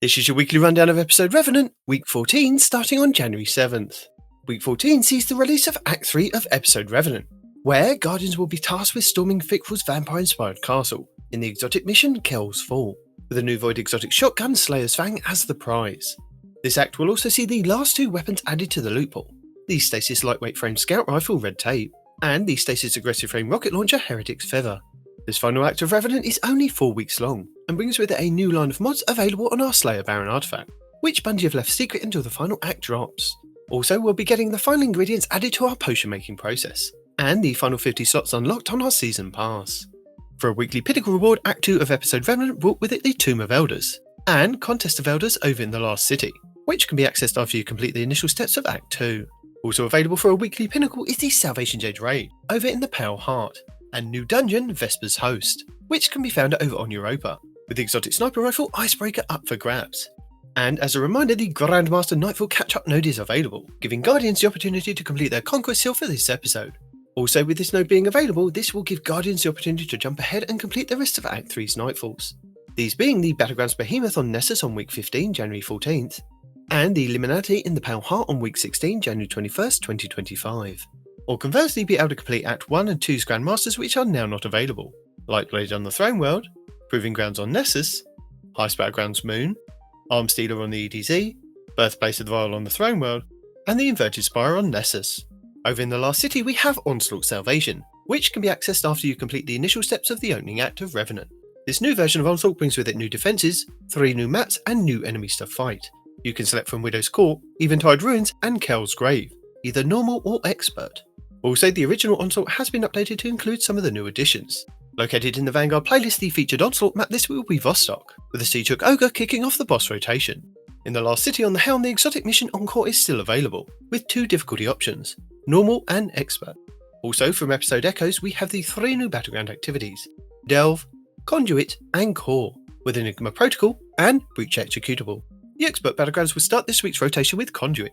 This is your weekly rundown of episode Revenant, week 14, starting on January 7th. Week 14 sees the release of Act 3 of episode Revenant, where Guardians will be tasked with storming Vickrell's vampire-inspired castle in the exotic mission Kell's Fall, with a new Void exotic shotgun Slayer's Fang as the prize. This act will also see the last two weapons added to the loot pool, the Stasis lightweight frame scout rifle Red Tape, and the Stasis aggressive frame rocket launcher Heretic's Feather. This final act of Revenant is only 4 weeks long, and brings with it a new line of mods available on our Slayer Baron artifact, which Bungie have left secret until the final act drops. Also, we'll be getting the final ingredients added to our potion making process, and the final 50 slots unlocked on our season pass. For a weekly Pinnacle reward, Act 2 of episode Revenant brought with it the Tomb of Elders, and Contest of Elders over in the Last City, which can be accessed after you complete the initial steps of Act 2. Also available for a weekly Pinnacle is the Salvation Jade raid, over in the Pale Heart, and new dungeon Vesper's Host, which can be found over on Europa, with the exotic sniper rifle Icebreaker up for grabs. And as a reminder, the Grandmaster Nightfall catch-up node is available, giving Guardians the opportunity to complete their Conquest seal for this episode. Also, with this node being available, this will give Guardians the opportunity to jump ahead and complete the rest of Act 3's Nightfalls. These being the Battlegrounds Behemoth on Nessus on week 15, January 14th, and the Illuminati in the Pale Heart on week 16, January 21st, 2025. Or conversely be able to complete Act 1 and 2's Grandmasters, which are now not available. Lightblade on the Throne World, Proving Grounds on Nessus, Heist Battlegrounds Moon, Arm Stealer on the EDZ, Birthplace of the Vile on the Throne World, and the Inverted Spire on Nessus. Over in the Last City we have Onslaught Salvation, which can be accessed after you complete the initial steps of the opening act of Revenant. This new version of Onslaught brings with it new defences, 3 new mats, and new enemies to fight. You can select from Widow's Court, Eventide Ruins, and Kell's Grave, either normal or expert. Also, the original Onslaught has been updated to include some of the new additions. Located in the Vanguard playlist, the featured Onslaught map this week will be Vostok, with the Siege Hook Ogre kicking off the boss rotation. In the Last City on the Helm, the exotic mission Encore is still available, with 2 difficulty options, normal and expert. Also, from episode Echoes, we have the 3 new Battleground activities, Delve, Conduit, and Core, with Enigma Protocol and Breach Executable. The expert Battlegrounds will start this week's rotation with Conduit.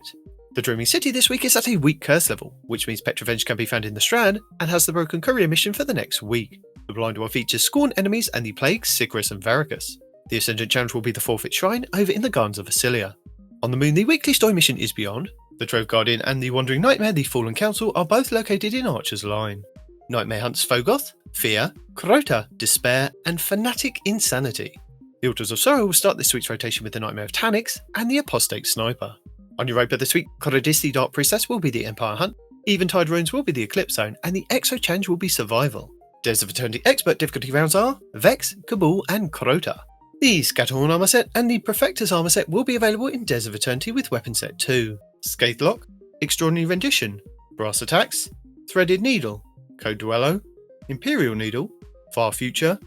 The Dreaming City this week is at a weak curse level, which means Petrovenge can be found in the Strand and has the Broken Courier mission for the next week. The Blind One features Scorn enemies and the Plagues, Sigrus and Varicus. The Ascendant challenge will be the Forfeit Shrine over in the Gardens of Vasilia. On the Moon, the weekly story mission is Beyond. The Trove Guardian and the Wandering Nightmare, the Fallen Council, are both located in Archer's Line. Nightmare hunts Fogoth, Fear, Crota, Despair, and Fanatic Insanity. The Altars of Sorrow will start this week's rotation with the Nightmare of Tanix and the Apostate Sniper. On Europa this week, Curated the Dark Priestess will be the Empire Hunt, Eventide Ruins will be the Eclipse Zone, and the Exo Challenge will be Survival. Days of Eternity expert difficulty rounds are Vex, Cabal, and Crota. The Scatterhorn armor set and the Perfector's armor set will be available in Days of Eternity with Weapon Set 2. Scathelock, Extraordinary Rendition, Brass Attacks, Threaded Needle, Code Duello, Imperial Needle, Far Future,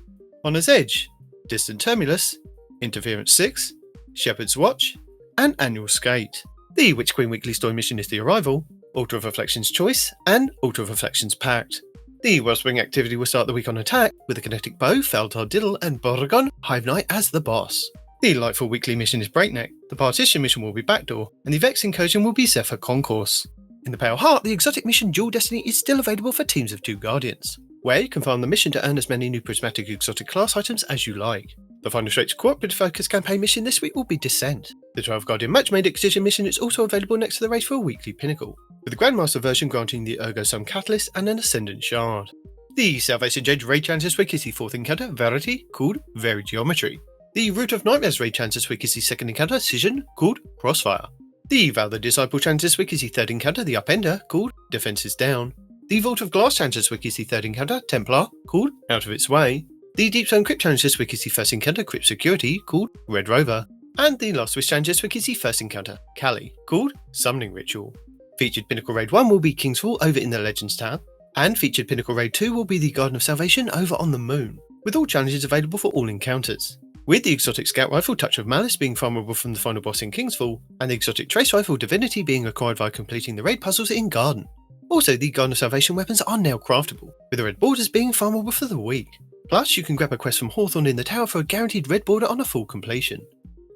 Honor's Edge, Distant Terminus, Interference 6, Shepherd's Watch, and Annual Skate. The Witch Queen weekly story mission is The Arrival, Altar of Reflection's Choice, and Altar of Reflection's Pact. The Wellspring activity will start the week on attack, with the Kinetic Bow, Feltar Diddle, and Borragon Hive Knight as the boss. The Lightfall weekly mission is Breakneck, the Partition mission will be Backdoor, and the Vex incursion will be Zephyr Concourse. In the Pale Heart, the exotic mission Dual Destiny is still available for teams of 2 Guardians, where you can farm the mission to earn as many new prismatic exotic class items as you like. The final straight cooperative focus campaign mission this week will be Descent. The 12 Guardian Match-Made Excision mission is also available next to the race for a weekly Pinnacle, with the Grandmaster version granting the Ergo Sum Catalyst and an Ascendant Shard. The Salvation Jade raid challenge this week is the 4th encounter, Verity, called Varied Geometry. The Root of Nightmares raid challenge this week is the 2nd encounter, Scission, called Crossfire. The Vow the Disciple challenge this week is the 3rd encounter, the Upender, called Defenses Down. The Vault of Glass challenge this week is the 3rd encounter, Templar, called Out of Its Way. The Deep Zone Crypt challenge this week is the 1st encounter, Crypt Security, called Red Rover. And the Last Wish challenge this week is the 1st encounter, Kali, called Summoning Ritual. Featured Pinnacle Raid 1 will be King's Fall over in the Legends tab, and featured Pinnacle Raid 2 will be the Garden of Salvation over on the Moon, with all challenges available for all encounters. With the exotic scout rifle Touch of Malice being farmable from the final boss in King's Fall, and the exotic trace rifle Divinity being acquired via completing the raid puzzles in Garden. Also, the Garden of Salvation weapons are now craftable, with the red borders being farmable for the week. Plus, you can grab a quest from Hawthorne in the tower for a guaranteed red border on a full completion.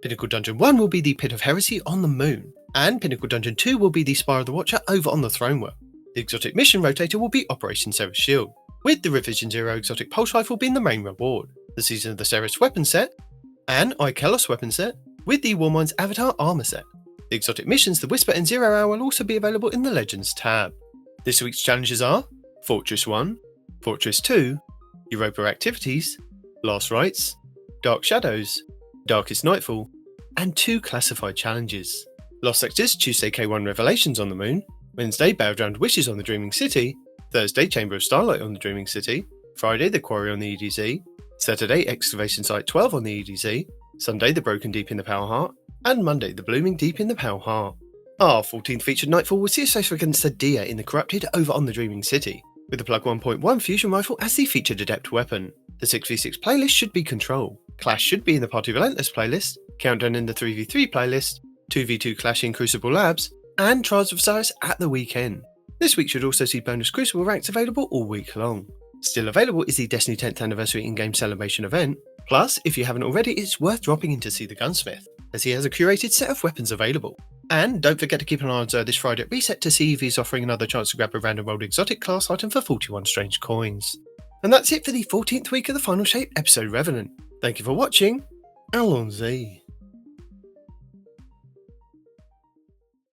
Pinnacle Dungeon 1 will be the Pit of Heresy on the Moon, and Pinnacle Dungeon 2 will be the Spire of the Watcher over on the Throne World. The exotic mission rotator will be Operation Seraph Shield, with the Revision Zero exotic pulse rifle being the main reward, the Season of the Seraph weapon set, an Ikelos weapon set, with the Warmind's Avatar armor set. The exotic missions The Whisper and 0 Hour will also be available in the Legends tab. This week's challenges are Fortress 1, Fortress 2, Europa Activities, Last Rites, Dark Shadows, Darkest Nightfall, and 2 classified challenges. Lost Sectors Tuesday K1 Revelations on the Moon, Wednesday Battleground Wishes on the Dreaming City, Thursday Chamber of Starlight on the Dreaming City, Friday The Quarry on the EDZ, Saturday Excavation Site 12 on the EDZ, Sunday The Broken Deep in the Power Heart, and Monday The Blooming Deep in the Power Heart. Our 14th featured Nightfall will see us face against Sadia in the Corrupted over on the Dreaming City, with the Plug 1.1 Fusion Rifle as the featured adept weapon. The 6v6 playlist should be Control, Clash should be in the Party Relentless playlist, Countdown in the 3v3 playlist, 2v2 Clash in Crucible Labs, and Trials of Osiris at the weekend. This week should also see bonus Crucible ranks available all week long. Still available is the Destiny 10th Anniversary in-game celebration event, plus if you haven't already it's worth dropping in to see the Gunsmith, as he has a curated set of weapons available. And don't forget to keep an eye on Zer this Friday at Reset to see if he's offering another chance to grab a random rolled exotic class item for 41 strange coins. And that's it for the 14th week of the Final Shape episode Revenant. Thank you for watching, Allons-y.